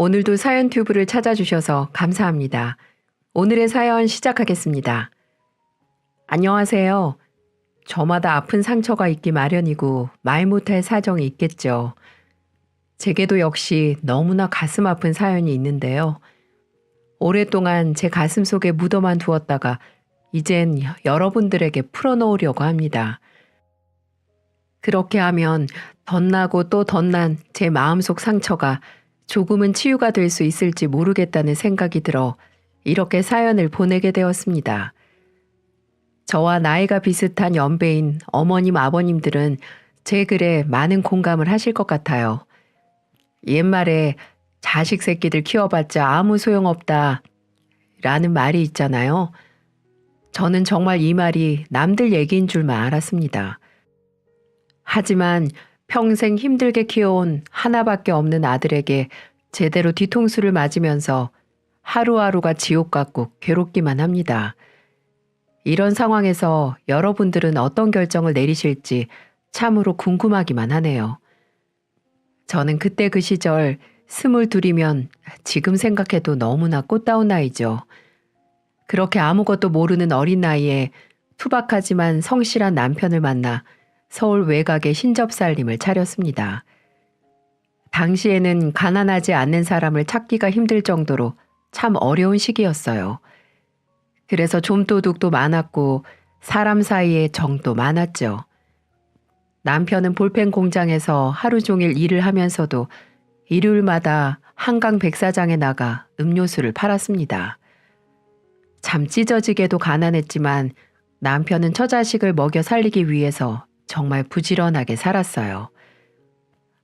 오늘도 사연 튜브를 찾아주셔서 감사합니다. 오늘의 사연 시작하겠습니다. 안녕하세요. 저마다 아픈 상처가 있기 마련이고 말 못할 사정이 있겠죠. 제게도 역시 너무나 가슴 아픈 사연이 있는데요. 오랫동안 제 가슴 속에 묻어만 두었다가 이젠 여러분들에게 풀어놓으려고 합니다. 그렇게 하면 덧나고 또 덧난 제 마음속 상처가 조금은 치유가 될 수 있을지 모르겠다는 생각이 들어 이렇게 사연을 보내게 되었습니다. 저와 나이가 비슷한 연배인 어머님, 아버님들은 제 글에 많은 공감을 하실 것 같아요. 옛말에 자식 새끼들 키워봤자 아무 소용없다 라는 말이 있잖아요. 저는 정말 이 말이 남들 얘기인 줄만 알았습니다. 하지만 평생 힘들게 키워온 하나밖에 없는 아들에게 제대로 뒤통수를 맞으면서 하루하루가 지옥 같고 괴롭기만 합니다. 이런 상황에서 여러분들은 어떤 결정을 내리실지 참으로 궁금하기만 하네요. 저는 그때 그 시절 22이면 지금 생각해도 너무나 꽃다운 나이죠. 그렇게 아무것도 모르는 어린 나이에 투박하지만 성실한 남편을 만나 서울 외곽에 신접살림을 차렸습니다. 당시에는 가난하지 않는 사람을 찾기가 힘들 정도로 참 어려운 시기였어요. 그래서 좀도둑도 많았고 사람 사이에 정도 많았죠. 남편은 볼펜 공장에서 하루 종일 일을 하면서도 일요일마다 한강 백사장에 나가 음료수를 팔았습니다. 참 찢어지게도 가난했지만 남편은 처자식을 먹여 살리기 위해서 정말 부지런하게 살았어요.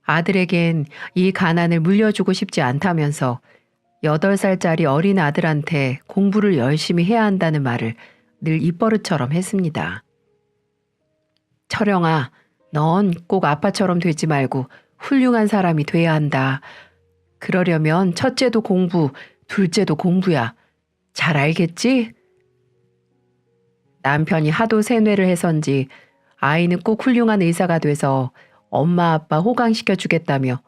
아들에겐 이 가난을 물려주고 싶지 않다면서 8살짜리 어린 아들한테 공부를 열심히 해야 한다는 말을 늘 입버릇처럼 했습니다. 철영아, 넌 꼭 아빠처럼 되지 말고 훌륭한 사람이 돼야 한다. 그러려면 첫째도 공부, 둘째도 공부야. 잘 알겠지? 남편이 하도 세뇌를 해선지 아이는 꼭 훌륭한 의사가 돼서 엄마 아빠 호강시켜 주겠다며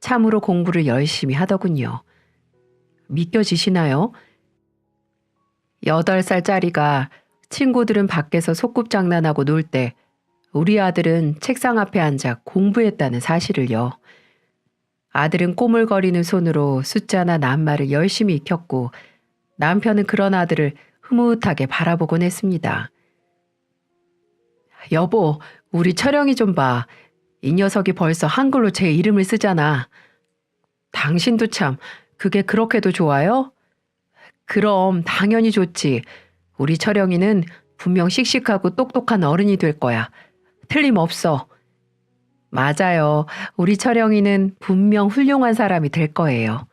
참으로 공부를 열심히 하더군요. 믿겨지시나요? 8살짜리가 친구들은 밖에서 소꿉장난하고 놀 때 우리 아들은 책상 앞에 앉아 공부했다는 사실을요. 아들은 꼬물거리는 손으로 숫자나 낱말을 열심히 익혔고 남편은 그런 아들을 흐뭇하게 바라보곤 했습니다. 여보, 우리 철영이 좀 봐. 이 녀석이 벌써 한글로 제 이름을 쓰잖아. 당신도 참, 그게 그렇게도 좋아요? 그럼 당연히 좋지. 우리 철영이는 분명 씩씩하고 똑똑한 어른이 될 거야. 틀림없어. 맞아요. 우리 철영이는 분명 훌륭한 사람이 될 거예요.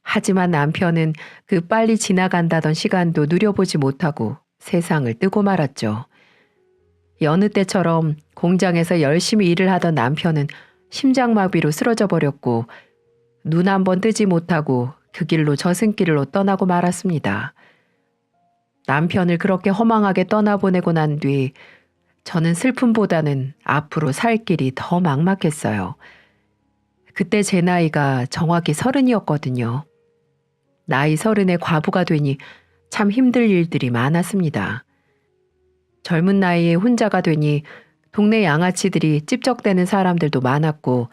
하지만 남편은 그 빨리 지나간다던 시간도 누려보지 못하고 세상을 뜨고 말았죠. 여느 때처럼 공장에서 열심히 일을 하던 남편은 심장마비로 쓰러져 버렸고 눈 한 번 뜨지 못하고 그 길로 저승길로 떠나고 말았습니다. 남편을 그렇게 허망하게 떠나보내고 난 뒤 저는 슬픔보다는 앞으로 살 길이 더 막막했어요. 그때 제 나이가 정확히 30이었거든요. 나이 30에 과부가 되니 참 힘들 일들이 많았습니다. 젊은 나이에 혼자가 되니 동네 양아치들이 찝적대는 사람들도 많았고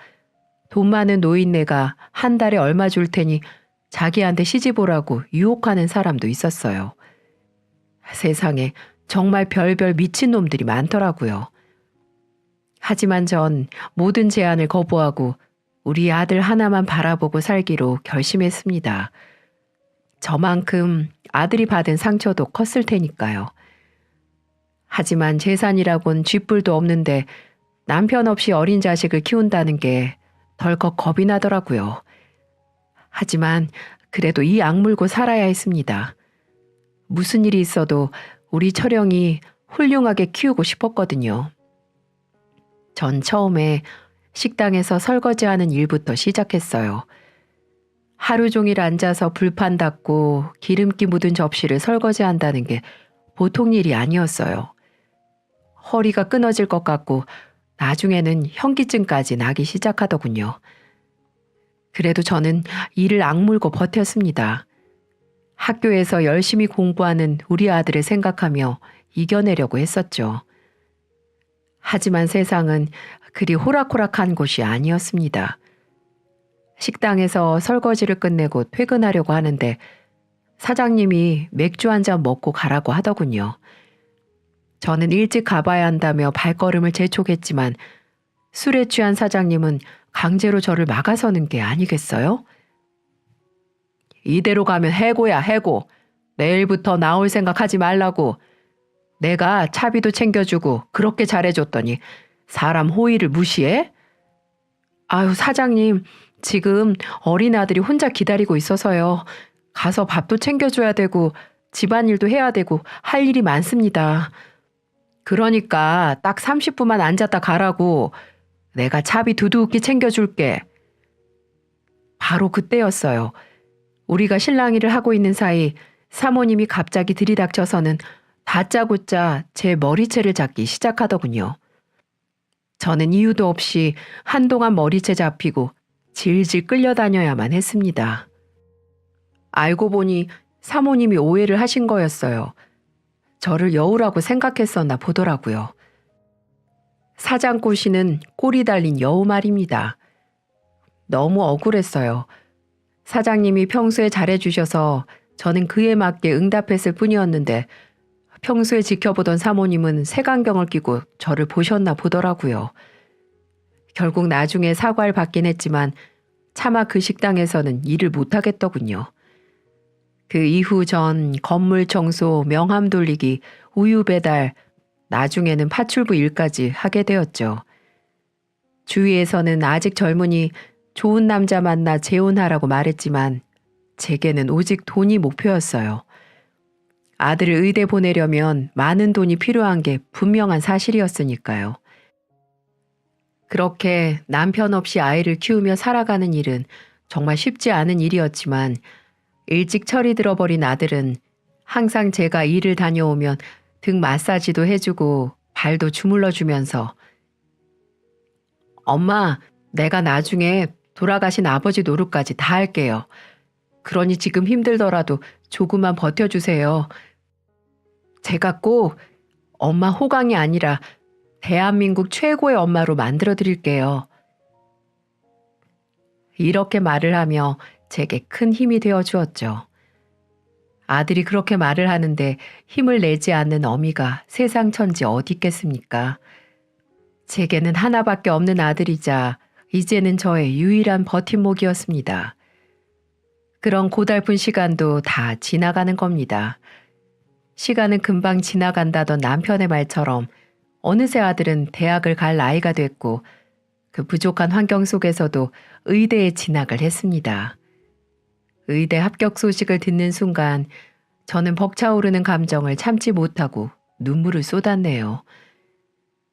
돈 많은 노인네가 한 달에 얼마 줄 테니 자기한테 시집 오라고 유혹하는 사람도 있었어요. 세상에 정말 별별 미친놈들이 많더라고요. 하지만 전 모든 제안을 거부하고 우리 아들 하나만 바라보고 살기로 결심했습니다. 저만큼 아들이 받은 상처도 컸을 테니까요. 하지만 재산이라곤 쥐뿔도 없는데 남편 없이 어린 자식을 키운다는 게 덜컥 겁이 나더라고요. 하지만 그래도 이 악물고 살아야 했습니다. 무슨 일이 있어도 우리 철영이 훌륭하게 키우고 싶었거든요. 전 처음에 식당에서 설거지하는 일부터 시작했어요. 하루 종일 앉아서 불판 닦고 기름기 묻은 접시를 설거지한다는 게 보통 일이 아니었어요. 허리가 끊어질 것 같고 나중에는 현기증까지 나기 시작하더군요. 그래도 저는 이를 악물고 버텼습니다. 학교에서 열심히 공부하는 우리 아들을 생각하며 이겨내려고 했었죠. 하지만 세상은 그리 호락호락한 곳이 아니었습니다. 식당에서 설거지를 끝내고 퇴근하려고 하는데 사장님이 맥주 한 잔 먹고 가라고 하더군요. 저는 일찍 가봐야 한다며 발걸음을 재촉했지만 술에 취한 사장님은 강제로 저를 막아서는 게 아니겠어요? 이대로 가면 해고야, 해고. 내일부터 나올 생각하지 말라고. 내가 차비도 챙겨주고 그렇게 잘해줬더니 사람 호의를 무시해? 아유, 사장님, 지금 어린아들이 혼자 기다리고 있어서요. 가서 밥도 챙겨줘야 되고 집안일도 해야 되고 할 일이 많습니다. 그러니까 딱 30분만 앉았다 가라고. 내가 차비 두둑히 챙겨줄게. 바로 그때였어요. 우리가 실랑이를 하고 있는 사이 사모님이 갑자기 들이닥쳐서는 다짜고짜 제 머리채를 잡기 시작하더군요. 저는 이유도 없이 한동안 머리채 잡히고 질질 끌려다녀야만 했습니다. 알고 보니 사모님이 오해를 하신 거였어요. 저를 여우라고 생각했었나 보더라고요. 사장꼬시는 꼬리 달린 여우 말입니다. 너무 억울했어요. 사장님이 평소에 잘해주셔서 저는 그에 맞게 응답했을 뿐이었는데 평소에 지켜보던 사모님은 색안경을 끼고 저를 보셨나 보더라고요. 결국 나중에 사과를 받긴 했지만 차마 그 식당에서는 일을 못하겠더군요. 그 이후 전 건물 청소, 명함 돌리기, 우유 배달, 나중에는 파출부 일까지 하게 되었죠. 주위에서는 아직 젊으니 좋은 남자 만나 재혼하라고 말했지만 제게는 오직 돈이 목표였어요. 아들을 의대 보내려면 많은 돈이 필요한 게 분명한 사실이었으니까요. 그렇게 남편 없이 아이를 키우며 살아가는 일은 정말 쉽지 않은 일이었지만 일찍 철이 들어버린 아들은 항상 제가 일을 다녀오면 등 마사지도 해주고 발도 주물러주면서 엄마, 내가 나중에 돌아가신 아버지 노릇까지 다 할게요. 그러니 지금 힘들더라도 조금만 버텨주세요. 제가 꼭 엄마 호강이 아니라 대한민국 최고의 엄마로 만들어 드릴게요. 이렇게 말을 하며 제게 큰 힘이 되어 주었죠. 아들이 그렇게 말을 하는데 힘을 내지 않는 어미가 세상 천지 어디 있겠습니까? 제게는 하나밖에 없는 아들이자 이제는 저의 유일한 버팀목이었습니다. 그런 고달픈 시간도 다 지나가는 겁니다. 시간은 금방 지나간다던 남편의 말처럼 어느새 아들은 대학을 갈 나이가 됐고 그 부족한 환경 속에서도 의대에 진학을 했습니다. 의대 합격 소식을 듣는 순간 저는 벅차오르는 감정을 참지 못하고 눈물을 쏟았네요.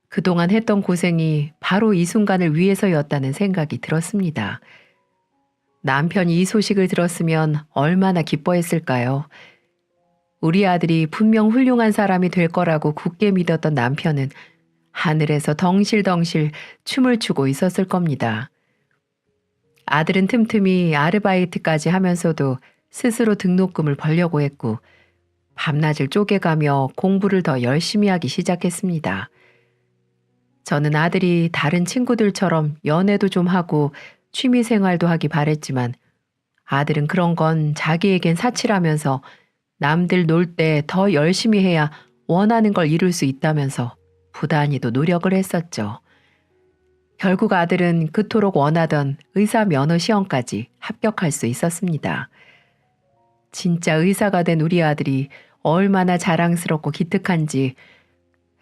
그동안 했던 고생이 바로 이 순간을 위해서였다는 생각이 들었습니다. 남편이 이 소식을 들었으면 얼마나 기뻐했을까요? 우리 아들이 분명 훌륭한 사람이 될 거라고 굳게 믿었던 남편은 하늘에서 덩실덩실 춤을 추고 있었을 겁니다. 아들은 틈틈이 아르바이트까지 하면서도 스스로 등록금을 벌려고 했고 밤낮을 쪼개가며 공부를 더 열심히 하기 시작했습니다. 저는 아들이 다른 친구들처럼 연애도 좀 하고 취미생활도 하기 바랬지만 아들은 그런 건 자기에겐 사치라면서 남들 놀 때 더 열심히 해야 원하는 걸 이룰 수 있다면서 부단히도 노력을 했었죠. 결국 아들은 그토록 원하던 의사 면허 시험까지 합격할 수 있었습니다. 진짜 의사가 된 우리 아들이 얼마나 자랑스럽고 기특한지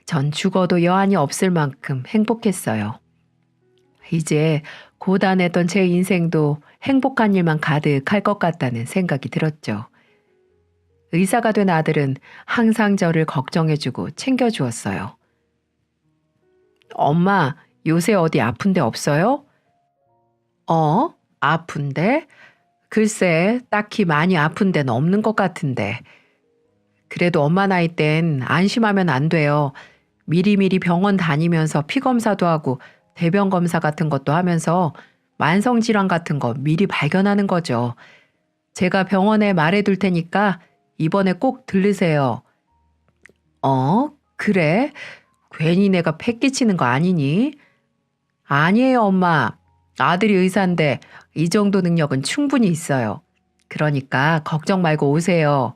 전 죽어도 여한이 없을 만큼 행복했어요. 이제 고단했던 제 인생도 행복한 일만 가득할 것 같다는 생각이 들었죠. 의사가 된 아들은 항상 저를 걱정해주고 챙겨주었어요. 엄마, 요새 어디 아픈 데 없어요? 아픈데? 글쎄, 딱히 많이 아픈 데는 없는 것 같은데. 그래도 엄마 나이 땐 안심하면 안 돼요. 미리미리 병원 다니면서 피 검사도 하고 대변 검사 같은 것도 하면서 만성질환 같은 거 미리 발견하는 거죠. 제가 병원에 말해둘 테니까 이번에 꼭 들르세요. 그래? 괜히 내가 패 끼치는 거 아니니? 아니에요, 엄마. 아들이 의사인데 이 정도 능력은 충분히 있어요. 그러니까 걱정 말고 오세요.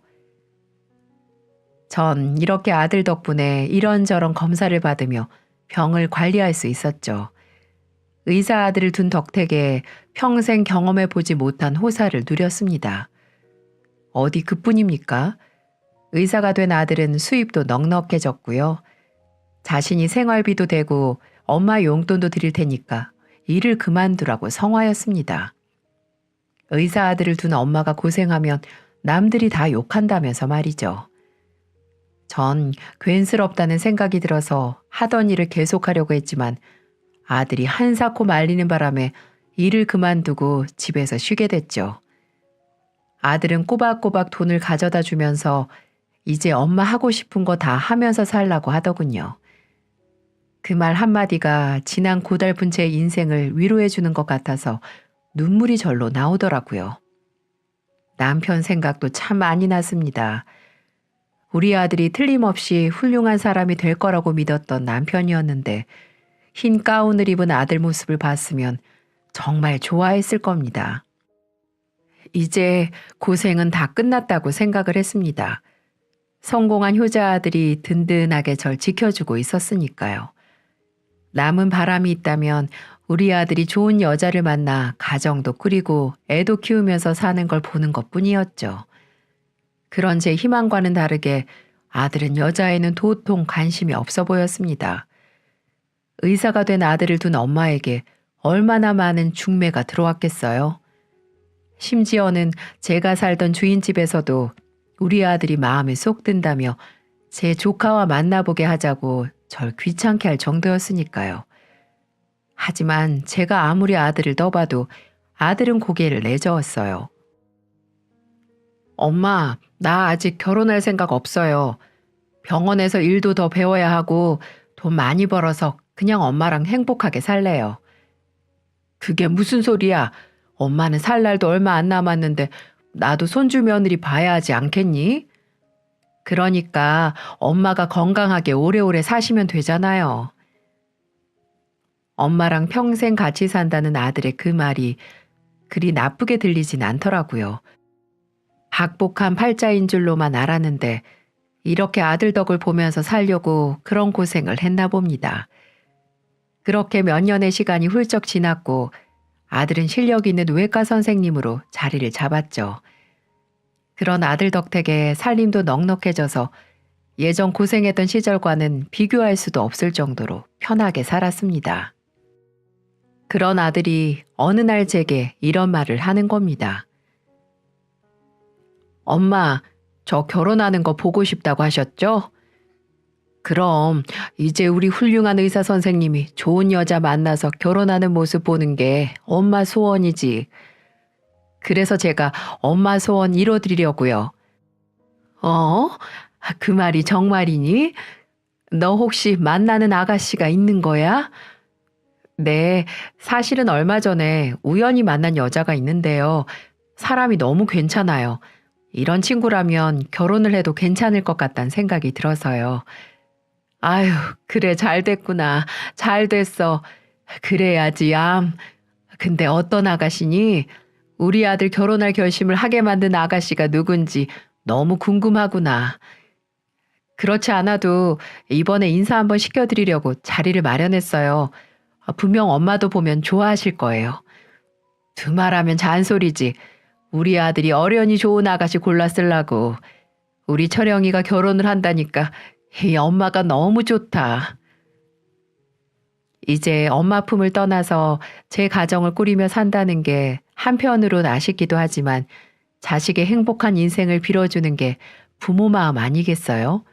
전 이렇게 아들 덕분에 이런저런 검사를 받으며 병을 관리할 수 있었죠. 의사 아들을 둔 덕택에 평생 경험해 보지 못한 호사를 누렸습니다. 어디 그뿐입니까? 의사가 된 아들은 수입도 넉넉해졌고요. 자신이 생활비도 되고 엄마 용돈도 드릴 테니까 일을 그만두라고 성화였습니다. 의사 아들을 둔 엄마가 고생하면 남들이 다 욕한다면서 말이죠. 전 괜스럽다는 생각이 들어서 하던 일을 계속하려고 했지만 아들이 한사코 말리는 바람에 일을 그만두고 집에서 쉬게 됐죠. 아들은 꼬박꼬박 돈을 가져다 주면서 이제 엄마 하고 싶은 거 다 하면서 살라고 하더군요. 그 말 한마디가 지난 고달픈 제 인생을 위로해 주는 것 같아서 눈물이 절로 나오더라고요. 남편 생각도 참 많이 났습니다. 우리 아들이 틀림없이 훌륭한 사람이 될 거라고 믿었던 남편이었는데 흰 가운을 입은 아들 모습을 봤으면 정말 좋아했을 겁니다. 이제 고생은 다 끝났다고 생각을 했습니다. 성공한 효자 아들이 든든하게 절 지켜주고 있었으니까요. 남은 바람이 있다면 우리 아들이 좋은 여자를 만나 가정도 꾸리고 애도 키우면서 사는 걸 보는 것뿐이었죠. 그런 제 희망과는 다르게 아들은 여자에는 도통 관심이 없어 보였습니다. 의사가 된 아들을 둔 엄마에게 얼마나 많은 중매가 들어왔겠어요. 심지어는 제가 살던 주인집에서도 우리 아들이 마음에 쏙 든다며 제 조카와 만나보게 하자고 절 귀찮게 할 정도였으니까요. 하지만 제가 아무리 아들을 떠봐도 아들은 고개를 내저었어요. 엄마, 나 아직 결혼할 생각 없어요. 병원에서 일도 더 배워야 하고 돈 많이 벌어서 그냥 엄마랑 행복하게 살래요. 그게 무슨 소리야? 엄마는 살 날도 얼마 안 남았는데 나도 손주 며느리 봐야 하지 않겠니? 그러니까 엄마가 건강하게 오래오래 사시면 되잖아요. 엄마랑 평생 같이 산다는 아들의 그 말이 그리 나쁘게 들리진 않더라고요. 박복한 팔자인 줄로만 알았는데 이렇게 아들 덕을 보면서 살려고 그런 고생을 했나 봅니다. 그렇게 몇 년의 시간이 훌쩍 지났고 아들은 실력 있는 외과 선생님으로 자리를 잡았죠. 그런 아들 덕택에 살림도 넉넉해져서 예전 고생했던 시절과는 비교할 수도 없을 정도로 편하게 살았습니다. 그런 아들이 어느 날 제게 이런 말을 하는 겁니다. 엄마, 저 결혼하는 거 보고 싶다고 하셨죠? 그럼 이제 우리 훌륭한 의사 선생님이 좋은 여자 만나서 결혼하는 모습 보는 게 엄마 소원이지. 그래서 제가 엄마 소원 이뤄드리려고요. 어? 그 말이 정말이니? 너 혹시 만나는 아가씨가 있는 거야? 네, 사실은 얼마 전에 우연히 만난 여자가 있는데요. 사람이 너무 괜찮아요. 이런 친구라면 결혼을 해도 괜찮을 것 같다는 생각이 들어서요. 아유, 그래, 잘 됐구나. 잘 됐어. 그래야지, 얌. 근데 어떤 아가씨니? 우리 아들 결혼할 결심을 하게 만든 아가씨가 누군지 너무 궁금하구나. 그렇지 않아도 이번에 인사 한번 시켜드리려고 자리를 마련했어요. 분명 엄마도 보면 좋아하실 거예요. 두말하면 잔소리지. 우리 아들이 어련히 좋은 아가씨 골랐으려고. 우리 철영이가 결혼을 한다니까 이 엄마가 너무 좋다. 이제 엄마 품을 떠나서 제 가정을 꾸리며 산다는 게 한편으론 아쉽기도 하지만 자식의 행복한 인생을 빌어주는 게 부모 마음 아니겠어요?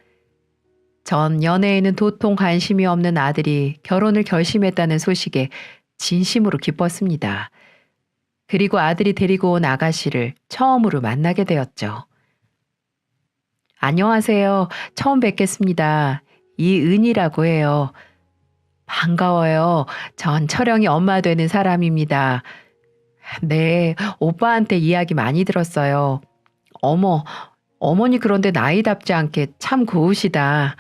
전 연애에는 도통 관심이 없는 아들이 결혼을 결심했다는 소식에 진심으로 기뻤습니다. 그리고 아들이 데리고 온 아가씨를 처음으로 만나게 되었죠. 안녕하세요. 처음 뵙겠습니다. 이은이라고 해요. 반가워요. 전 철영이 엄마 되는 사람입니다. 네, 오빠한테 이야기 많이 들었어요. 어머, 어머니 그런데 나이답지 않게 참 고우시다.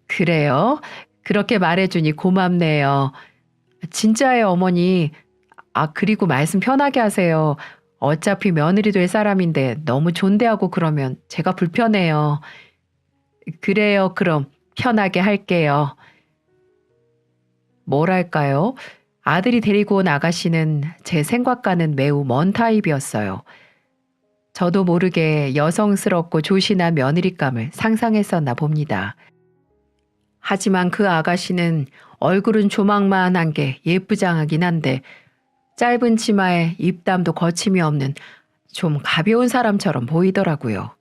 그래요? 그렇게 말해주니 고맙네요. 진짜예요, 어머니. 아, 그리고 말씀 편하게 하세요. 어차피 며느리 될 사람인데 너무 존대하고 그러면 제가 불편해요. 그래요, 그럼 편하게 할게요. 뭐랄까요? 아들이 데리고 온 아가씨는 제 생각과는 매우 먼 타입이었어요. 저도 모르게 여성스럽고 조신한 며느리감을 상상했었나 봅니다. 하지만 그 아가씨는 얼굴은 조망만한 게 예쁘장하긴 한데 짧은 치마에 입담도 거침이 없는 좀 가벼운 사람처럼 보이더라고요.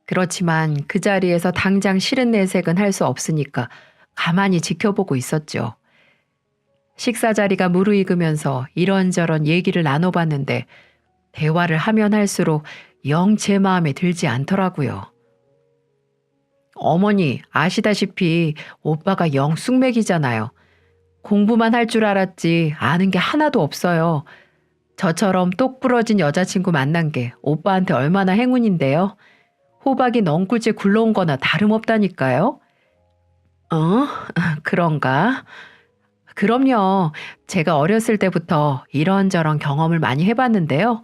그렇지만 그 자리에서 당장 싫은 내색은 할 수 없으니까 가만히 지켜보고 있었죠. 식사 자리가 무르익으면서 이런저런 얘기를 나눠봤는데 대화를 하면 할수록 영 제 마음에 들지 않더라고요. 어머니, 아시다시피 오빠가 영 쑥맥이잖아요. 공부만 할 줄 알았지 아는 게 하나도 없어요. 저처럼 똑 부러진 여자친구 만난 게 오빠한테 얼마나 행운인데요. 호박이 넝굴째 굴러온 거나 다름없다니까요. 어? 그런가? 그럼요. 제가 어렸을 때부터 이런저런 경험을 많이 해봤는데요.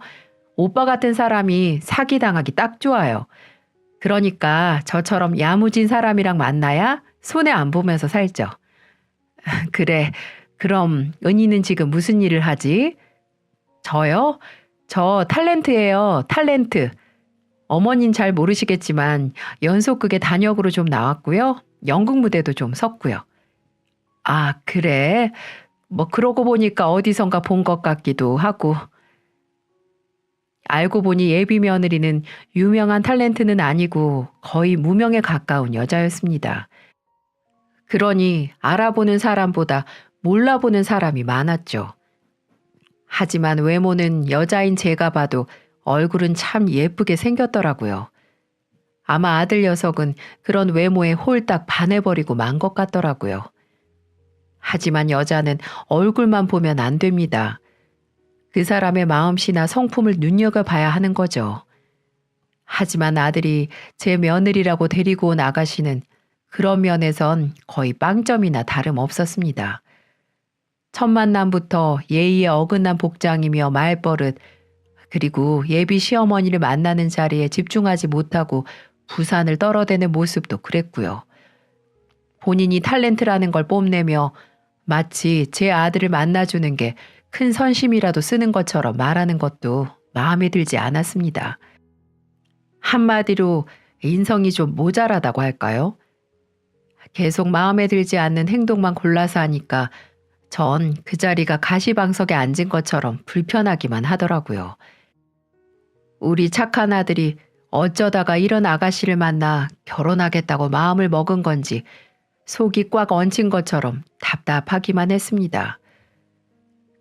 오빠 같은 사람이 사기당하기 딱 좋아요. 그러니까 저처럼 야무진 사람이랑 만나야 손해 안 보면서 살죠. 그래. 그럼 은희는 지금 무슨 일을 하지? 저요? 저 탤런트예요. 탤런트. 어머닌 잘 모르시겠지만 연속극에 단역으로 좀 나왔고요. 연극 무대도 좀 섰고요. 아, 그래? 뭐 그러고 보니까 어디선가 본 것 같기도 하고. 알고 보니 예비 며느리는 유명한 탤런트는 아니고 거의 무명에 가까운 여자였습니다. 그러니 알아보는 사람보다 몰라보는 사람이 많았죠. 하지만 외모는 여자인 제가 봐도 얼굴은 참 예쁘게 생겼더라고요. 아마 아들 녀석은 그런 외모에 홀딱 반해버리고 만 것 같더라고요. 하지만 여자는 얼굴만 보면 안 됩니다. 그 사람의 마음씨나 성품을 눈여겨봐야 하는 거죠. 하지만 아들이 제 며느리라고 데리고 온 아가씨는 그런 면에선 거의 빵점이나 다름없었습니다. 첫 만남부터 예의에 어긋난 복장이며 말버릇, 그리고 예비 시어머니를 만나는 자리에 집중하지 못하고 부산을 떨어대는 모습도 그랬고요. 본인이 탤런트라는 걸 뽐내며 마치 제 아들을 만나주는 게 큰 선심이라도 쓰는 것처럼 말하는 것도 마음에 들지 않았습니다. 한마디로 인성이 좀 모자라다고 할까요? 계속 마음에 들지 않는 행동만 골라서 하니까 전 그 자리가 가시방석에 앉은 것처럼 불편하기만 하더라고요. 우리 착한 아들이 어쩌다가 이런 아가씨를 만나 결혼하겠다고 마음을 먹은 건지 속이 꽉 얹힌 것처럼 답답하기만 했습니다.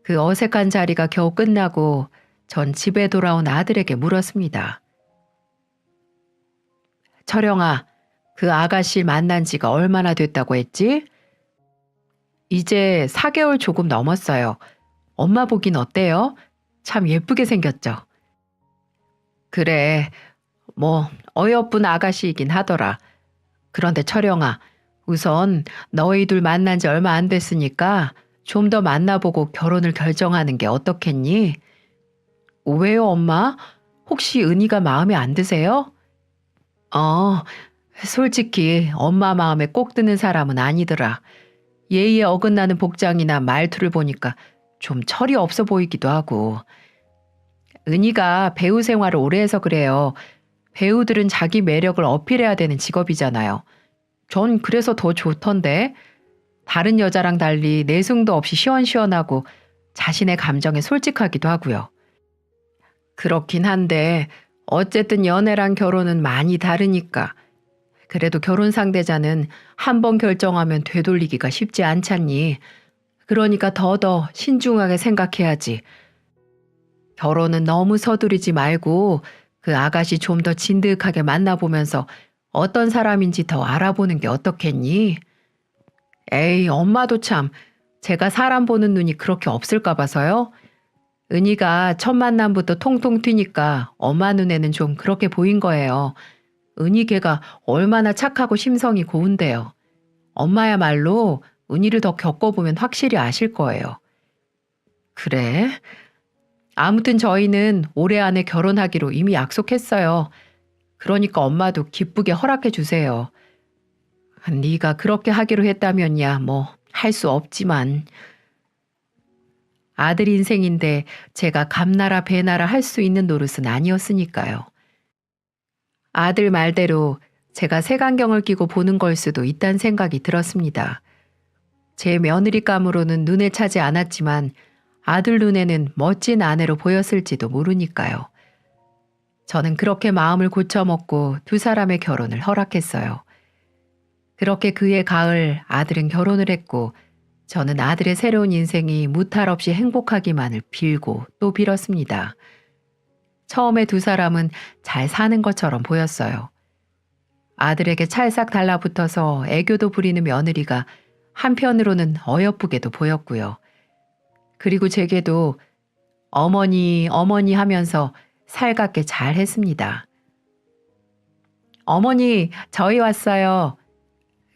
그 어색한 자리가 겨우 끝나고 전 집에 돌아온 아들에게 물었습니다. 철영아, 그 아가씨 만난 지가 얼마나 됐다고 했지? 이제 4개월 조금 넘었어요. 엄마 보긴 어때요? 참 예쁘게 생겼죠? 그래, 뭐 어여쁜 아가씨이긴 하더라. 그런데 철영아, 우선 너희 둘 만난 지 얼마 안 됐으니까 좀 더 만나보고 결혼을 결정하는 게 어떻겠니? 왜요, 엄마? 혹시 은희가 마음에 안 드세요? 솔직히 엄마 마음에 꼭 드는 사람은 아니더라. 예의에 어긋나는 복장이나 말투를 보니까 좀 철이 없어 보이기도 하고. 은희가 배우 생활을 오래 해서 그래요. 배우들은 자기 매력을 어필해야 되는 직업이잖아요. 전 그래서 더 좋던데. 다른 여자랑 달리 내숭도 없이 시원시원하고 자신의 감정에 솔직하기도 하고요. 그렇긴 한데 어쨌든 연애랑 결혼은 많이 다르니까. 그래도 결혼 상대자는 한 번 결정하면 되돌리기가 쉽지 않잖니. 그러니까 더더 신중하게 생각해야지. 결혼은 너무 서두르지 말고 그 아가씨 좀 더 진득하게 만나보면서 어떤 사람인지 더 알아보는 게 어떻겠니? 에이, 엄마도 참. 제가 사람 보는 눈이 그렇게 없을까 봐서요. 은희가 첫 만남부터 통통 튀니까 엄마 눈에는 좀 그렇게 보인 거예요. 은희 걔가 얼마나 착하고 심성이 고운데요. 엄마야말로 은희를 더 겪어보면 확실히 아실 거예요. 그래? 아무튼 저희는 올해 안에 결혼하기로 이미 약속했어요. 그러니까 엄마도 기쁘게 허락해 주세요. 네가 그렇게 하기로 했다면야 뭐 할 수 없지만 아들 인생인데 제가 감나라 배나라 할 수 있는 노릇은 아니었으니까요. 아들 말대로 제가 색안경을 끼고 보는 걸 수도 있다는 생각이 들었습니다. 제 며느리감으로는 눈에 차지 않았지만 아들 눈에는 멋진 아내로 보였을지도 모르니까요. 저는 그렇게 마음을 고쳐먹고 두 사람의 결혼을 허락했어요. 그렇게 그해 가을 아들은 결혼을 했고 저는 아들의 새로운 인생이 무탈 없이 행복하기만을 빌고 또 빌었습니다. 처음에 두 사람은 잘 사는 것처럼 보였어요. 아들에게 찰싹 달라붙어서 애교도 부리는 며느리가 한편으로는 어여쁘게도 보였고요. 그리고 제게도 어머니, 어머니 하면서 살갑게 잘 했습니다. 어머니, 저희 왔어요.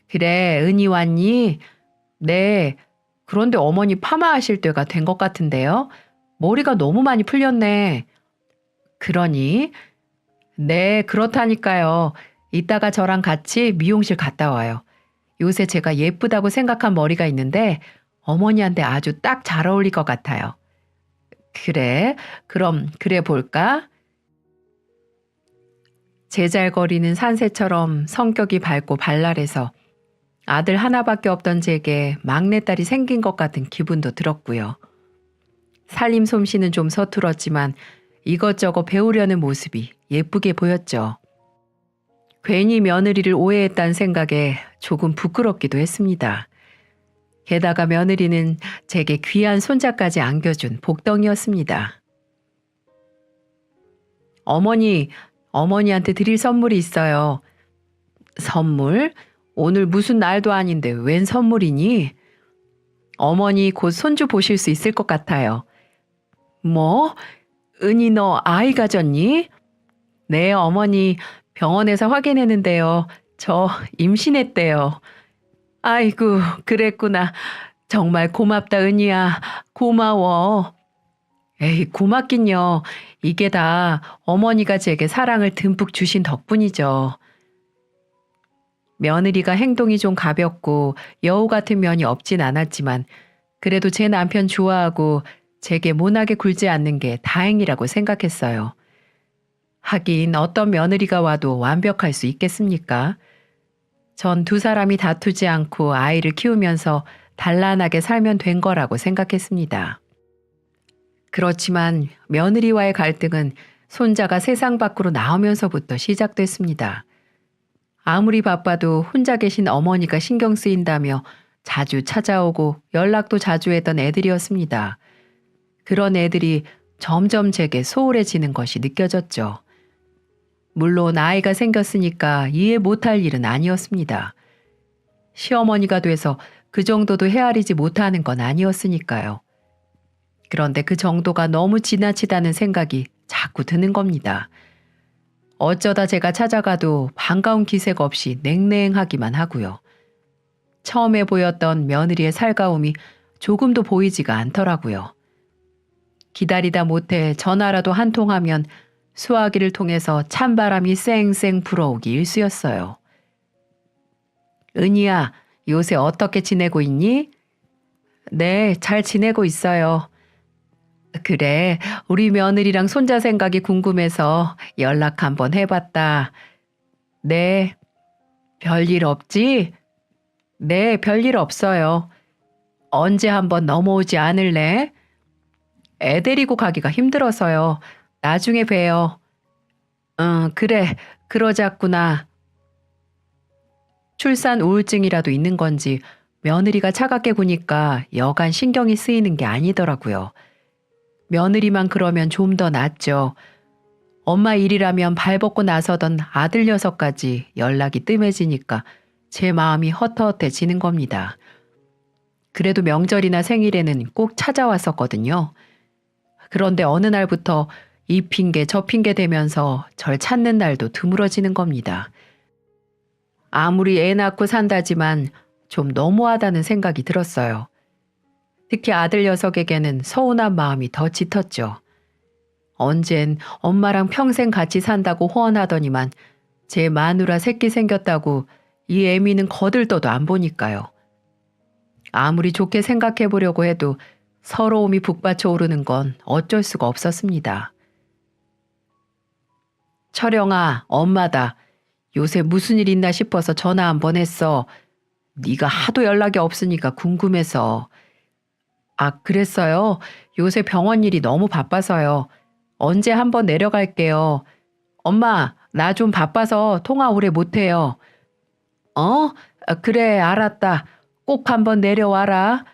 그래, 은희 왔니? 네. 그런데 어머니 파마하실 때가 된 것 같은데요. 머리가 너무 많이 풀렸네. 그러니? 네, 그렇다니까요. 이따가 저랑 같이 미용실 갔다 와요. 요새 제가 예쁘다고 생각한 머리가 있는데 어머니한테 아주 딱 잘 어울릴 것 같아요. 그래? 그럼 그래 볼까? 제잘거리는 산새처럼 성격이 밝고 발랄해서 아들 하나밖에 없던 제게 막내딸이 생긴 것 같은 기분도 들었고요. 살림 솜씨는 좀 서툴었지만 이것저것 배우려는 모습이 예쁘게 보였죠. 괜히 며느리를 오해했다는 생각에 조금 부끄럽기도 했습니다. 게다가 며느리는 제게 귀한 손자까지 안겨준 복덩이였습니다. 어머니, 어머니한테 드릴 선물이 있어요. 선물? 오늘 무슨 날도 아닌데 웬 선물이니? 어머니 곧 손주 보실 수 있을 것 같아요. 뭐? 은희 너 아이 가졌니? 네, 어머니 병원에서 확인했는데요. 저 임신했대요. 아이고, 그랬구나. 정말 고맙다, 은희야. 고마워. 에이, 고맙긴요. 이게 다 어머니가 제게 사랑을 듬뿍 주신 덕분이죠. 며느리가 행동이 좀 가볍고 여우 같은 면이 없진 않았지만 그래도 제 남편 좋아하고 제게 모나게 굴지 않는 게 다행이라고 생각했어요. 하긴 어떤 며느리가 와도 완벽할 수 있겠습니까? 전 두 사람이 다투지 않고 아이를 키우면서 단란하게 살면 된 거라고 생각했습니다. 그렇지만 며느리와의 갈등은 손자가 세상 밖으로 나오면서부터 시작됐습니다. 아무리 바빠도 혼자 계신 어머니가 신경 쓰인다며 자주 찾아오고 연락도 자주 했던 애들이었습니다. 그런 애들이 점점 제게 소홀해지는 것이 느껴졌죠. 물론 아이가 생겼으니까 이해 못할 일은 아니었습니다. 시어머니가 돼서 그 정도도 헤아리지 못하는 건 아니었으니까요. 그런데 그 정도가 너무 지나치다는 생각이 자꾸 드는 겁니다. 어쩌다 제가 찾아가도 반가운 기색 없이 냉랭하기만 하고요. 처음에 보였던 며느리의 살가움이 조금도 보이지가 않더라고요. 기다리다 못해 전화라도 한 통하면 수화기를 통해서 찬바람이 쌩쌩 불어오기 일쑤였어요. 은희야, 요새 어떻게 지내고 있니? 네, 잘 지내고 있어요. 그래, 우리 며느리랑 손자 생각이 궁금해서 연락 한번 해봤다. 네, 별일 없지? 네, 별일 없어요. 언제 한번 넘어오지 않을래? 애 데리고 가기가 힘들어서요. 나중에 봬요. 응, 그래, 그러자꾸나. 출산 우울증이라도 있는 건지 며느리가 차갑게 구니까 여간 신경이 쓰이는 게 아니더라고요. 며느리만 그러면 좀 더 낫죠. 엄마 일이라면 발벗고 나서던 아들 녀석까지 연락이 뜸해지니까 제 마음이 헛헛해지는 겁니다. 그래도 명절이나 생일에는 꼭 찾아왔었거든요. 그런데 어느 날부터 이 핑계 저 핑계 대면서 절 찾는 날도 드물어지는 겁니다. 아무리 애 낳고 산다지만 좀 너무하다는 생각이 들었어요. 특히 아들 녀석에게는 서운한 마음이 더 짙었죠. 언젠 엄마랑 평생 같이 산다고 호언하더니만 제 마누라 새끼 생겼다고 이 애미는 거들떠도 안 보니까요. 아무리 좋게 생각해 보려고 해도 서러움이 북받쳐 오르는 건 어쩔 수가 없었습니다. 철영아, 엄마다. 요새 무슨 일 있나 싶어서 전화 한번 했어. 네가 하도 연락이 없으니까 궁금해서. 아, 그랬어요? 요새 병원 일이 너무 바빠서요. 언제 한번 내려갈게요. 엄마, 나 좀 바빠서 통화 오래 못해요. 어? 아, 그래, 알았다. 꼭 한번 내려와라.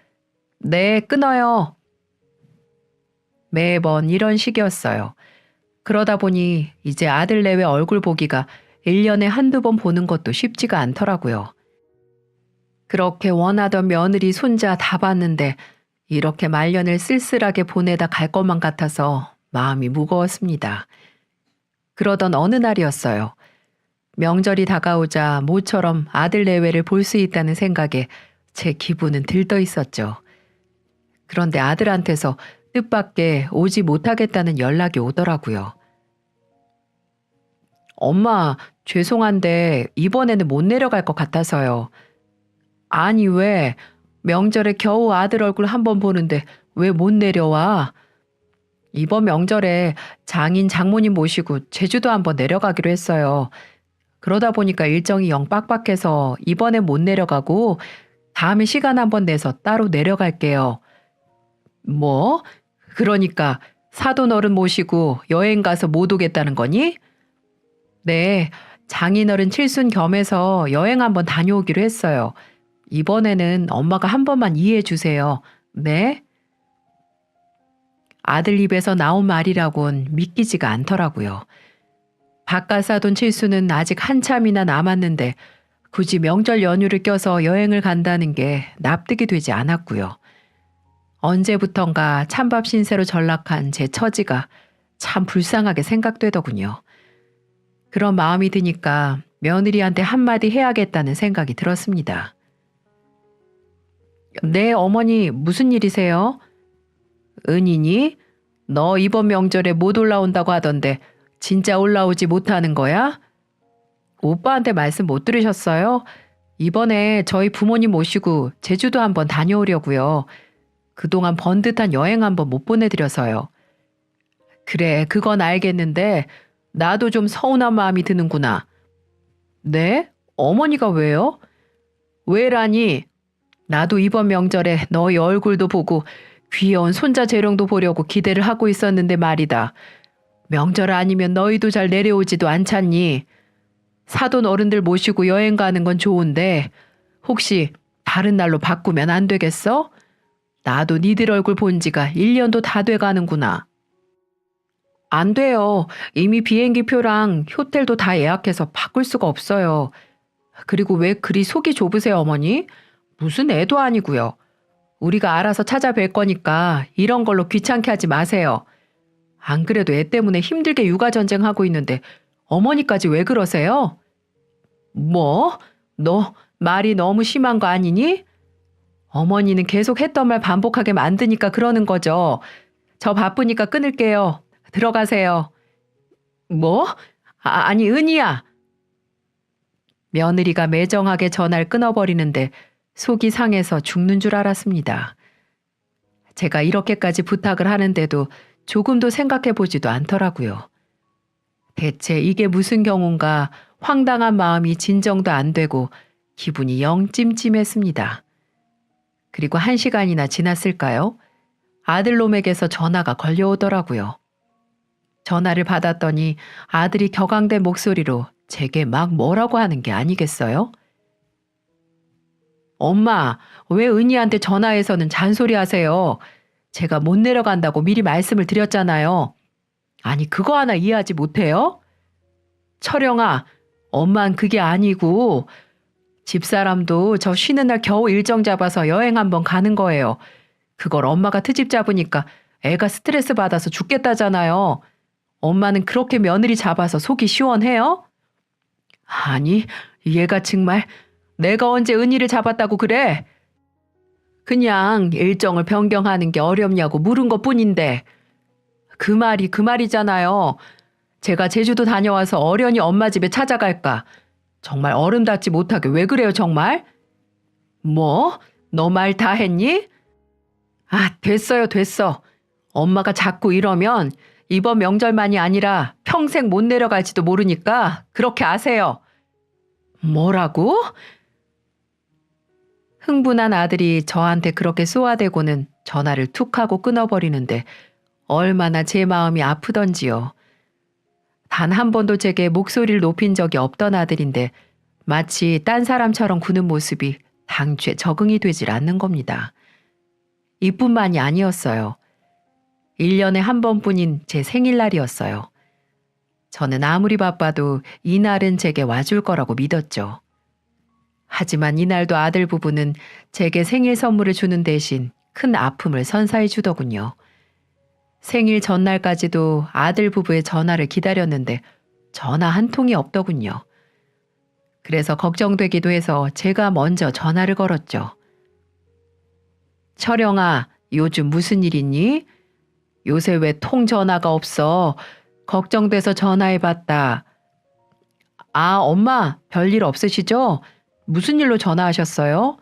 네, 끊어요. 매번 이런 식이었어요. 그러다 보니 이제 아들 내외 얼굴 보기가 1년에 한두 번 보는 것도 쉽지가 않더라고요. 그렇게 원하던 며느리 손자 다 봤는데 이렇게 말년을 쓸쓸하게 보내다 갈 것만 같아서 마음이 무거웠습니다. 그러던 어느 날이었어요. 명절이 다가오자 모처럼 아들 내외를 볼 수 있다는 생각에 제 기분은 들떠 있었죠. 그런데 아들한테서 뜻밖의 오지 못하겠다는 연락이 오더라고요. 엄마, 죄송한데 이번에는 못 내려갈 것 같아서요. 아니 왜? 명절에 겨우 아들 얼굴 한번 보는데 왜 못 내려와? 이번 명절에 장인 장모님 모시고 제주도 한번 내려가기로 했어요. 그러다 보니까 일정이 영 빡빡해서 이번에 못 내려가고 다음에 시간 한번 내서 따로 내려갈게요. 뭐? 그러니까 사돈어른 모시고 여행 가서 못 오겠다는 거니? 네, 장인어른 칠순 겸해서 여행 한번 다녀오기로 했어요. 이번에는 엄마가 한 번만 이해해 주세요. 네? 아들 입에서 나온 말이라곤 믿기지가 않더라고요. 바깥 사돈 칠수는 아직 한참이나 남았는데 굳이 명절 연휴를 껴서 여행을 간다는 게 납득이 되지 않았고요. 언제부턴가 찬밥 신세로 전락한 제 처지가 참 불쌍하게 생각되더군요. 그런 마음이 드니까 며느리한테 한마디 해야겠다는 생각이 들었습니다. 네, 어머니 무슨 일이세요? 은인이? 너 이번 명절에 못 올라온다고 하던데 진짜 올라오지 못하는 거야? 오빠한테 말씀 못 들으셨어요? 이번에 저희 부모님 모시고 제주도 한번 다녀오려고요. 그동안 번듯한 여행 한번 못 보내드려서요. 그래, 그건 알겠는데 나도 좀 서운한 마음이 드는구나. 네? 어머니가 왜요? 왜라니? 나도 이번 명절에 너희 얼굴도 보고 귀여운 손자 재롱도 보려고 기대를 하고 있었는데 말이다. 명절 아니면 너희도 잘 내려오지도 않잖니. 사돈 어른들 모시고 여행 가는 건 좋은데 혹시 다른 날로 바꾸면 안 되겠어? 나도 니들 얼굴 본 지가 1년도 다 돼가는구나. 안 돼요. 이미 비행기표랑 호텔도 다 예약해서 바꿀 수가 없어요. 그리고 왜 그리 속이 좁으세요, 어머니? 무슨 애도 아니고요. 우리가 알아서 찾아뵐 거니까 이런 걸로 귀찮게 하지 마세요. 안 그래도 애 때문에 힘들게 육아전쟁하고 있는데 어머니까지 왜 그러세요? 뭐? 너 말이 너무 심한 거 아니니? 어머니는 계속 했던 말 반복하게 만드니까 그러는 거죠. 저 바쁘니까 끊을게요. 들어가세요. 뭐? 아니 은희야. 며느리가 매정하게 전화를 끊어버리는데 속이 상해서 죽는 줄 알았습니다. 제가 이렇게까지 부탁을 하는데도 조금도 생각해보지도 않더라고요. 대체 이게 무슨 경우인가 황당한 마음이 진정도 안 되고 기분이 영 찜찜했습니다. 그리고 1시간이나 지났을까요? 아들놈에게서 전화가 걸려오더라고요. 전화를 받았더니 아들이 격앙된 목소리로 제게 막 뭐라고 하는 게 아니겠어요? 엄마, 왜 은희한테 전화해서는 잔소리 하세요? 제가 못 내려간다고 미리 말씀을 드렸잖아요. 아니, 그거 하나 이해하지 못해요? 철영아, 엄만 그게 아니고 집사람도 저 쉬는 날 겨우 일정 잡아서 여행 한번 가는 거예요. 그걸 엄마가 트집 잡으니까 애가 스트레스 받아서 죽겠다잖아요. 엄마는 그렇게 며느리 잡아서 속이 시원해요? 아니, 얘가 정말 내가 언제 은희를 잡았다고 그래? 그냥 일정을 변경하는 게 어렵냐고 물은 것뿐인데. 그 말이 그 말이잖아요. 제가 제주도 다녀와서 어련히 엄마 집에 찾아갈까. 정말 어른답지 못하게 왜 그래요 정말? 뭐? 너 말 다 했니? 아, 됐어요 됐어. 엄마가 자꾸 이러면 이번 명절만이 아니라 평생 못 내려갈지도 모르니까 그렇게 아세요. 뭐라고? 흥분한 아들이 저한테 그렇게 쏘아대고는 전화를 툭 하고 끊어버리는데 얼마나 제 마음이 아프던지요. 단 한 번도 제게 목소리를 높인 적이 없던 아들인데 마치 딴 사람처럼 구는 모습이 당최 적응이 되질 않는 겁니다. 이뿐만이 아니었어요. 1년에 한 번뿐인 제 생일날이었어요. 저는 아무리 바빠도 이날은 제게 와줄 거라고 믿었죠. 하지만 이날도 아들 부부는 제게 생일 선물을 주는 대신 큰 아픔을 선사해 주더군요. 생일 전날까지도 아들 부부의 전화를 기다렸는데 전화 한 통이 없더군요. 그래서 걱정되기도 해서 제가 먼저 전화를 걸었죠. 철영아, 요즘 무슨 일 있니? 요새 왜 통 전화가 없어? 걱정돼서 전화해봤다. 아, 엄마, 별일 없으시죠? 무슨 일로 전화하셨어요?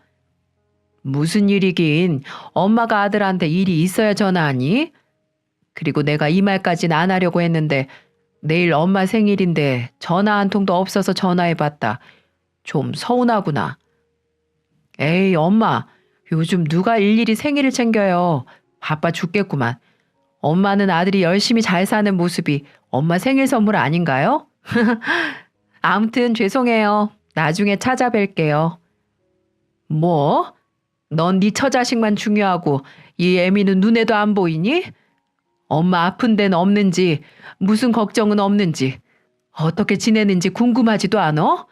무슨 일이긴. 엄마가 아들한테 일이 있어야 전화하니? 그리고 내가 이 말까진 안 하려고 했는데 내일 엄마 생일인데 전화 한 통도 없어서 전화해봤다. 좀 서운하구나. 에이, 엄마, 요즘 누가 일일이 생일을 챙겨요. 바빠 죽겠구만. 엄마는 아들이 열심히 잘 사는 모습이 엄마 생일 선물 아닌가요? 아무튼 죄송해요. 나중에 찾아뵐게요. 뭐? 넌 네 처자식만 중요하고 이 애미는 눈에도 안 보이니? 엄마 아픈 데는 없는지 무슨 걱정은 없는지 어떻게 지내는지 궁금하지도 않아?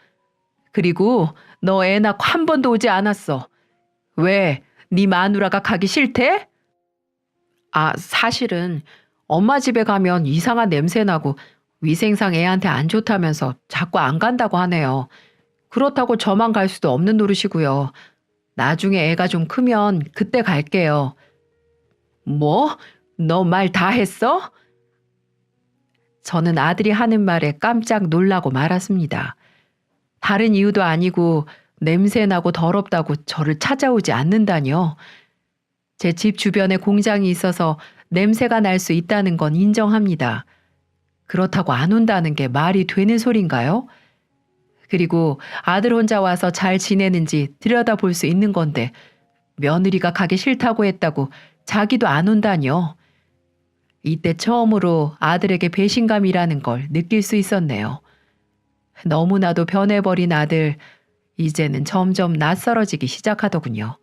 그리고 너 애 낳고 한 번도 오지 않았어. 왜? 네 마누라가 가기 싫대? 아, 사실은 엄마 집에 가면 이상한 냄새 나고 위생상 애한테 안 좋다면서 자꾸 안 간다고 하네요. 그렇다고 저만 갈 수도 없는 노릇이고요. 나중에 애가 좀 크면 그때 갈게요. 뭐? 너 말 다 했어? 저는 아들이 하는 말에 깜짝 놀라고 말았습니다. 다른 이유도 아니고 냄새나고 더럽다고 저를 찾아오지 않는다뇨. 제 집 주변에 공장이 있어서 냄새가 날 수 있다는 건 인정합니다. 그렇다고 안 온다는 게 말이 되는 소린가요? 그리고 아들 혼자 와서 잘 지내는지 들여다볼 수 있는 건데 며느리가 가기 싫다고 했다고 자기도 안 온다뇨. 이때 처음으로 아들에게 배신감이라는 걸 느낄 수 있었네요. 너무나도 변해버린 아들, 이제는 점점 낯설어지기 시작하더군요.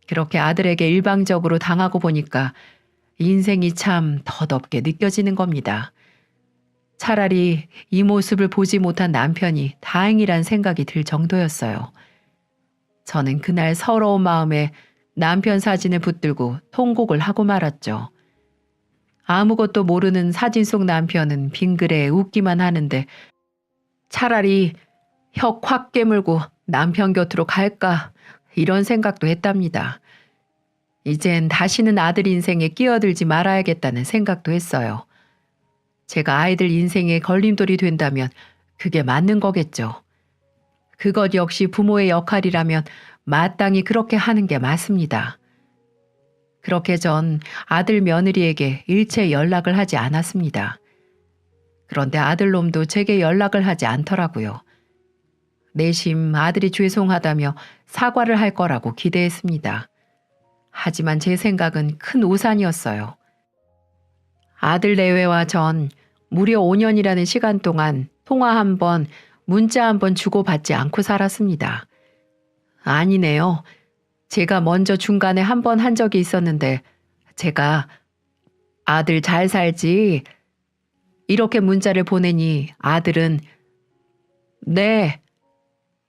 그렇게 아들에게 일방적으로 당하고 보니까 인생이 참 덧없게 느껴지는 겁니다. 차라리 이 모습을 보지 못한 남편이 다행이란 생각이 들 정도였어요. 저는 그날 서러운 마음에 남편 사진을 붙들고 통곡을 하고 말았죠. 아무것도 모르는 사진 속 남편은 빙그레 웃기만 하는데 차라리 혀 확 깨물고 남편 곁으로 갈까 이런 생각도 했답니다. 이젠 다시는 아들 인생에 끼어들지 말아야겠다는 생각도 했어요. 제가 아이들 인생에 걸림돌이 된다면 그게 맞는 거겠죠. 그것 역시 부모의 역할이라면 마땅히 그렇게 하는 게 맞습니다. 그렇게 전 아들 며느리에게 일체 연락을 하지 않았습니다. 그런데 아들놈도 제게 연락을 하지 않더라고요. 내심 아들이 죄송하다며 사과를 할 거라고 기대했습니다. 하지만 제 생각은 큰 오산이었어요. 아들 내외와 전 무려 5년이라는 시간 동안 통화 한 번, 문자 한 번 주고받지 않고 살았습니다. 아니네요. 제가 먼저 중간에 한 번 한 적이 있었는데 제가 아들 잘 살지? 이렇게 문자를 보내니 아들은 네.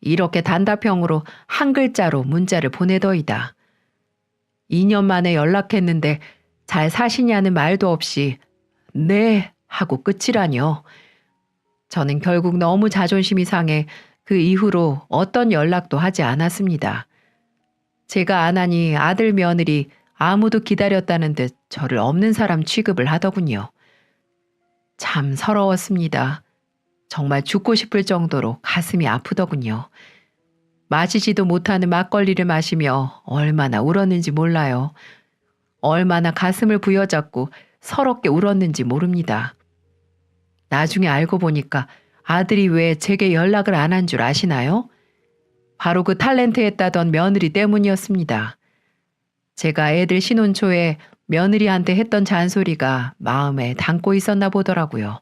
이렇게 단답형으로 한 글자로 문자를 보내더이다. 2년 만에 연락했는데 잘 사시냐는 말도 없이 네 하고 끝이라뇨. 저는 결국 너무 자존심이 상해 그 이후로 어떤 연락도 하지 않았습니다. 제가 안 하니 아들 며느리 아무도 기다렸다는 듯 저를 없는 사람 취급을 하더군요. 참 서러웠습니다. 정말 죽고 싶을 정도로 가슴이 아프더군요. 마시지도 못하는 막걸리를 마시며 얼마나 울었는지 몰라요. 얼마나 가슴을 부여잡고 서럽게 울었는지 모릅니다. 나중에 알고 보니까 아들이 왜 제게 연락을 안 한 줄 아시나요? 바로 그 탤런트했다던 며느리 때문이었습니다. 제가 애들 신혼 초에 며느리한테 했던 잔소리가 마음에 담고 있었나 보더라고요.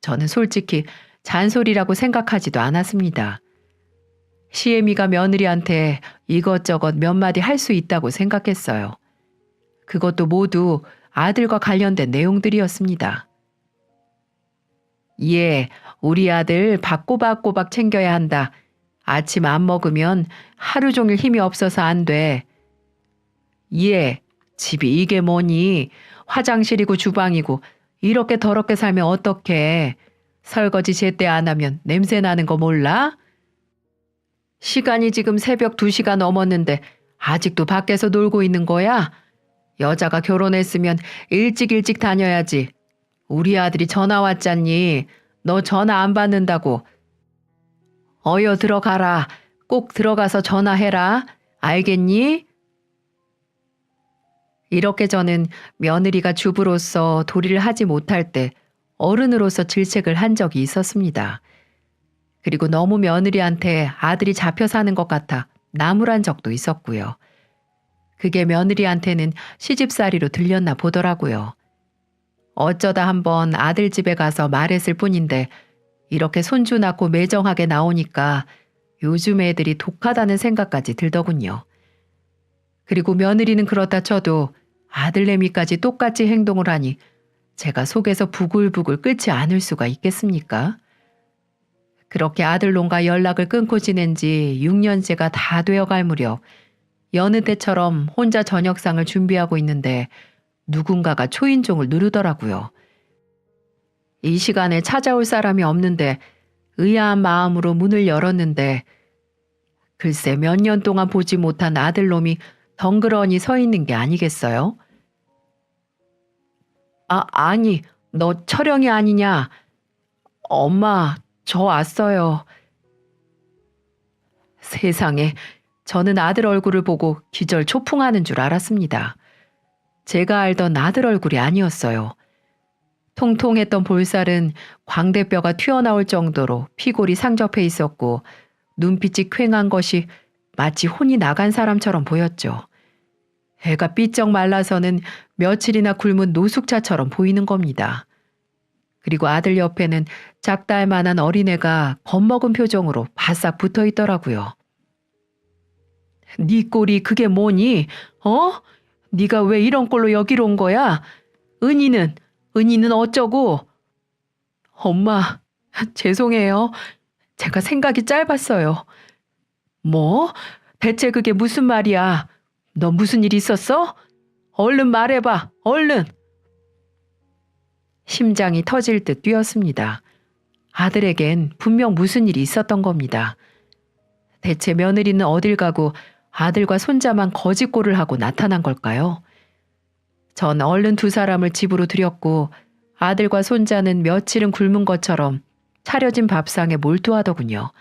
저는 솔직히 잔소리라고 생각하지도 않았습니다. 시애미가 며느리한테 이것저것 몇 마디 할 수 있다고 생각했어요. 그것도 모두 아들과 관련된 내용들이었습니다. 예, 우리 아들 밥 꼬박꼬박 챙겨야 한다. 아침 안 먹으면 하루 종일 힘이 없어서 안 돼. 예, 집이 이게 뭐니? 화장실이고 주방이고 이렇게 더럽게 살면 어떡해. 설거지 제때 안 하면 냄새 나는 거 몰라? 시간이 지금 새벽 2시가 넘었는데 아직도 밖에서 놀고 있는 거야? 여자가 결혼했으면 일찍 다녀야지. 우리 아들이 전화 왔잖니. 너 전화 안 받는다고. 어여 들어가라. 꼭 들어가서 전화해라. 알겠니? 이렇게 저는 며느리가 주부로서 도리를 하지 못할 때 어른으로서 질책을 한 적이 있었습니다. 그리고 너무 며느리한테 아들이 잡혀 사는 것 같아 나무란 적도 있었고요. 그게 며느리한테는 시집살이로 들렸나 보더라고요. 어쩌다 한번 아들 집에 가서 말했을 뿐인데 이렇게 손주 낳고 매정하게 나오니까 요즘 애들이 독하다는 생각까지 들더군요. 그리고 며느리는 그렇다 쳐도 아들내미까지 똑같이 행동을 하니 제가 속에서 부글부글 끓지 않을 수가 있겠습니까? 그렇게 아들놈과 연락을 끊고 지낸 지 6년째가 다 되어갈 무렵 여느 때처럼 혼자 저녁상을 준비하고 있는데 누군가가 초인종을 누르더라고요. 이 시간에 찾아올 사람이 없는데 의아한 마음으로 문을 열었는데 글쎄 몇 년 동안 보지 못한 아들놈이 덩그러니 서 있는 게 아니겠어요? 아니, 너 철영이 아니냐? 엄마, 저 왔어요. 세상에, 저는 아들 얼굴을 보고 기절 초풍하는 줄 알았습니다. 제가 알던 아들 얼굴이 아니었어요. 통통했던 볼살은 광대뼈가 튀어나올 정도로 피골이 상접해 있었고 눈빛이 퀭한 것이 마치 혼이 나간 사람처럼 보였죠. 애가 삐쩍 말라서는 며칠이나 굶은 노숙자처럼 보이는 겁니다. 그리고 아들 옆에는 작달 만한 어린애가 겁먹은 표정으로 바싹 붙어 있더라고요. 네 꼴이 그게 뭐니? 네가 왜 이런 꼴로 여기로 온 거야? 은희는 어쩌고? 엄마, 죄송해요. 제가 생각이 짧았어요. 뭐? 대체 그게 무슨 말이야? 너 무슨 일 있었어? 얼른 말해봐, 얼른. 심장이 터질 듯 뛰었습니다. 아들에겐 분명 무슨 일이 있었던 겁니다. 대체 며느리는 어딜 가고 아들과 손자만 거짓골을 하고 나타난 걸까요? 전 얼른 두 사람을 집으로 들였고 아들과 손자는 며칠은 굶은 것처럼 차려진 밥상에 몰두하더군요.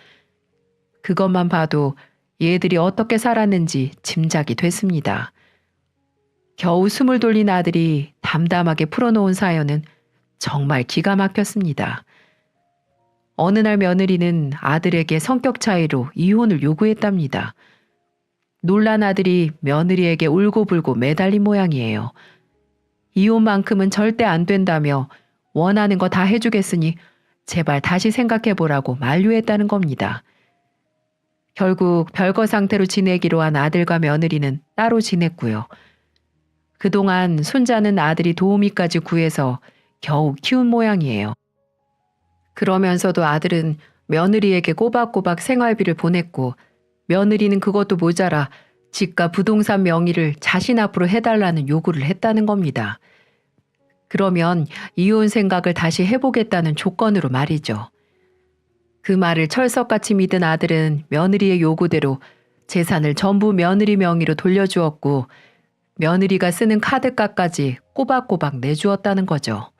그것만 봐도 얘들이 어떻게 살았는지 짐작이 됐습니다. 겨우 숨을 돌린 아들이 담담하게 풀어놓은 사연은 정말 기가 막혔습니다. 어느 날 며느리는 아들에게 성격 차이로 이혼을 요구했답니다. 놀란 아들이 며느리에게 울고불고 매달린 모양이에요. 이혼만큼은 절대 안 된다며 원하는 거 다 해주겠으니 제발 다시 생각해보라고 만류했다는 겁니다. 결국 별거 상태로 지내기로 한 아들과 며느리는 따로 지냈고요. 그동안 손자는 아들이 도우미까지 구해서 겨우 키운 모양이에요. 그러면서도 아들은 며느리에게 꼬박꼬박 생활비를 보냈고 며느리는 그것도 모자라 집과 부동산 명의를 자신 앞으로 해달라는 요구를 했다는 겁니다. 그러면 이혼 생각을 다시 해보겠다는 조건으로 말이죠. 그 말을 철석같이 믿은 아들은 며느리의 요구대로 재산을 전부 며느리 명의로 돌려주었고 며느리가 쓰는 카드값까지 꼬박꼬박 내주었다는 거죠.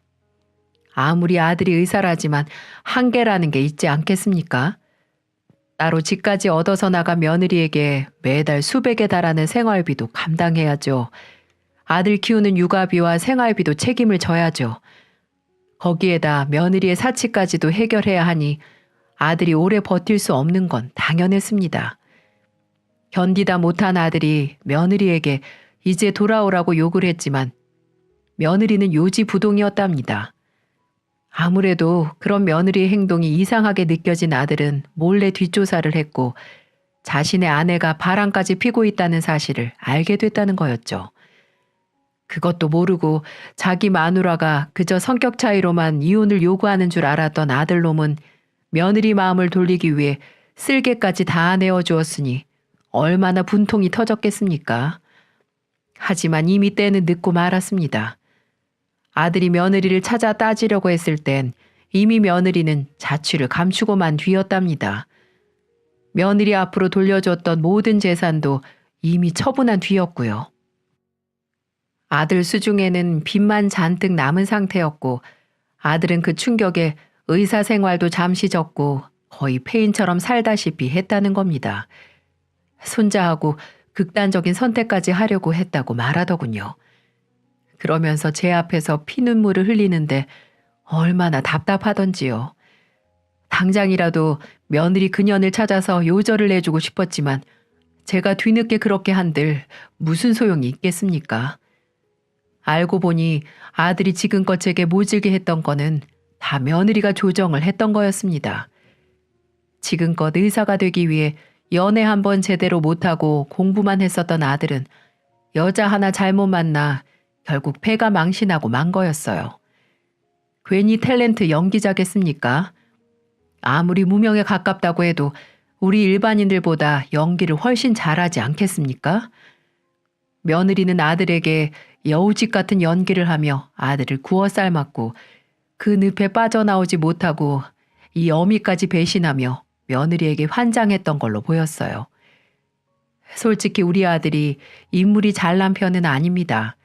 아무리 아들이 의사라지만 한계라는 게 있지 않겠습니까? 따로 집까지 얻어서 나간 며느리에게 매달 수백에 달하는 생활비도 감당해야죠. 아들 키우는 육아비와 생활비도 책임을 져야죠. 거기에다 며느리의 사치까지도 해결해야 하니 아들이 오래 버틸 수 없는 건 당연했습니다. 견디다 못한 아들이 며느리에게 이제 돌아오라고 욕을 했지만 며느리는 요지부동이었답니다. 아무래도 그런 며느리의 행동이 이상하게 느껴진 아들은 몰래 뒷조사를 했고 자신의 아내가 바람까지 피고 있다는 사실을 알게 됐다는 거였죠. 그것도 모르고 자기 마누라가 그저 성격 차이로만 이혼을 요구하는 줄 알았던 아들놈은 며느리 마음을 돌리기 위해 쓸개까지 다 내어주었으니 얼마나 분통이 터졌겠습니까? 하지만 이미 때는 늦고 말았습니다. 아들이 며느리를 찾아 따지려고 했을 땐 이미 며느리는 자취를 감추고만 뒤였답니다. 며느리 앞으로 돌려줬던 모든 재산도 이미 처분한 뒤였고요. 아들 수중에는 빚만 잔뜩 남은 상태였고 아들은 그 충격에 의사 생활도 잠시 접고 거의 폐인처럼 살다시피 했다는 겁니다. 손자하고 극단적인 선택까지 하려고 했다고 말하더군요. 그러면서 제 앞에서 피눈물을 흘리는데 얼마나 답답하던지요. 당장이라도 며느리 그년을 찾아서 요절을 내주고 싶었지만 제가 뒤늦게 그렇게 한들 무슨 소용이 있겠습니까? 알고 보니 아들이 지금껏 제게 모질게 했던 거는 다 며느리가 조정을 했던 거였습니다. 지금껏 의사가 되기 위해 연애 한번 제대로 못하고 공부만 했었던 아들은 여자 하나 잘못 만나 결국 패가 망신하고 만 거였어요. 괜히 탤런트 연기자겠습니까? 아무리 무명에 가깝다고 해도 우리 일반인들보다 연기를 훨씬 잘하지 않겠습니까? 며느리는 아들에게 여우짓 같은 연기를 하며 아들을 구워 삶았고 그 늪에 빠져나오지 못하고 이 어미까지 배신하며 며느리에게 환장했던 걸로 보였어요. 솔직히 우리 아들이 인물이 잘난 편은 아닙니다.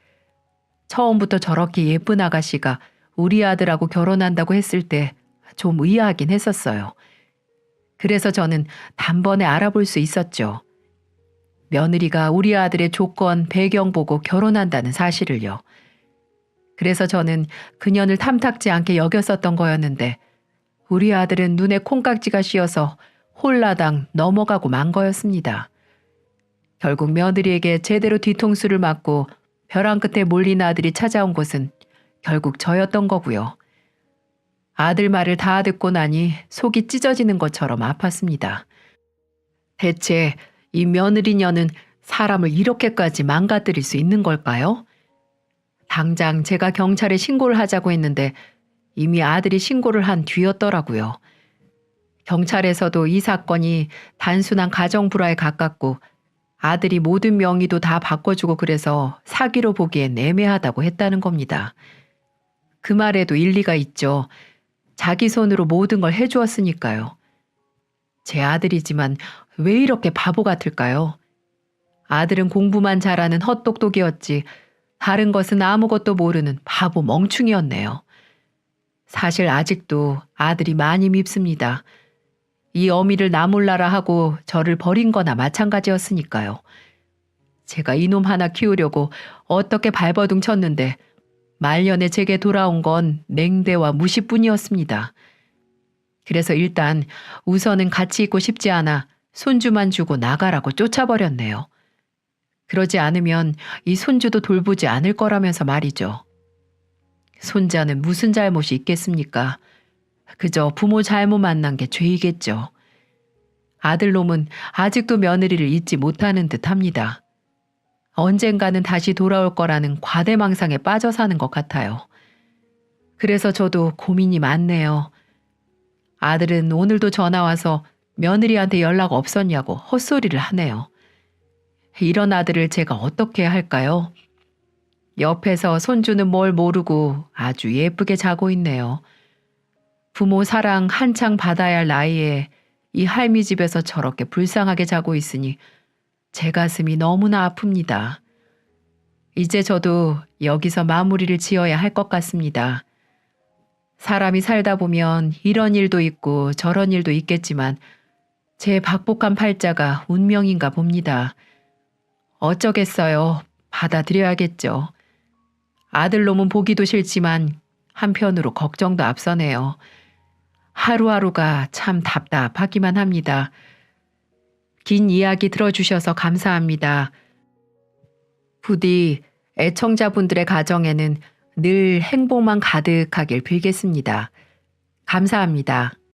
처음부터 저렇게 예쁜 아가씨가 우리 아들하고 결혼한다고 했을 때 좀 의아하긴 했었어요. 그래서 저는 단번에 알아볼 수 있었죠. 며느리가 우리 아들의 조건, 배경 보고 결혼한다는 사실을요. 그래서 저는 그년을 탐탁지 않게 여겼었던 거였는데 우리 아들은 눈에 콩깍지가 씌어서 홀라당 넘어가고 만 거였습니다. 결국 며느리에게 제대로 뒤통수를 맞고 벼랑 끝에 몰린 아들이 찾아온 곳은 결국 저였던 거고요. 아들 말을 다 듣고 나니 속이 찢어지는 것처럼 아팠습니다. 대체 이 며느리녀는 사람을 이렇게까지 망가뜨릴 수 있는 걸까요? 당장 제가 경찰에 신고를 하자고 했는데 이미 아들이 신고를 한 뒤였더라고요. 경찰에서도 이 사건이 단순한 가정불화에 가깝고 아들이 모든 명의도 다 바꿔주고 그래서 사기로 보기엔 애매하다고 했다는 겁니다. 그 말에도 일리가 있죠. 자기 손으로 모든 걸 해주었으니까요. 제 아들이지만 왜 이렇게 바보 같을까요? 아들은 공부만 잘하는 헛똑똑이었지 다른 것은 아무것도 모르는 바보 멍충이었네요. 사실 아직도 아들이 많이 밉습니다. 이 어미를 나 몰라라 하고 저를 버린 거나 마찬가지였으니까요. 제가 이놈 하나 키우려고 어떻게 발버둥 쳤는데 말년에 제게 돌아온 건 냉대와 무시뿐이었습니다. 그래서 일단 우선은 같이 있고 싶지 않아 손주만 주고 나가라고 쫓아버렸네요. 그러지 않으면 이 손주도 돌보지 않을 거라면서 말이죠. 손자는 무슨 잘못이 있겠습니까? 그저 부모 잘못 만난 게 죄이겠죠. 아들놈은 아직도 며느리를 잊지 못하는 듯합니다. 언젠가는 다시 돌아올 거라는 과대망상에 빠져 사는 것 같아요. 그래서 저도 고민이 많네요. 아들은 오늘도 전화 와서 며느리한테 연락 없었냐고 헛소리를 하네요. 이런 아들을 제가 어떻게 할까요? 옆에서 손주는 뭘 모르고 아주 예쁘게 자고 있네요. 부모 사랑 한창 받아야 할 나이에 이 할미 집에서 저렇게 불쌍하게 자고 있으니 제 가슴이 너무나 아픕니다. 이제 저도 여기서 마무리를 지어야 할 것 같습니다. 사람이 살다 보면 이런 일도 있고 저런 일도 있겠지만 제 박복한 팔자가 운명인가 봅니다. 어쩌겠어요. 받아들여야겠죠. 아들놈은 보기도 싫지만 한편으로 걱정도 앞서네요. 하루하루가 참 답답하기만 합니다. 긴 이야기 들어주셔서 감사합니다. 부디 애청자분들의 가정에는 늘 행복만 가득하길 빌겠습니다. 감사합니다.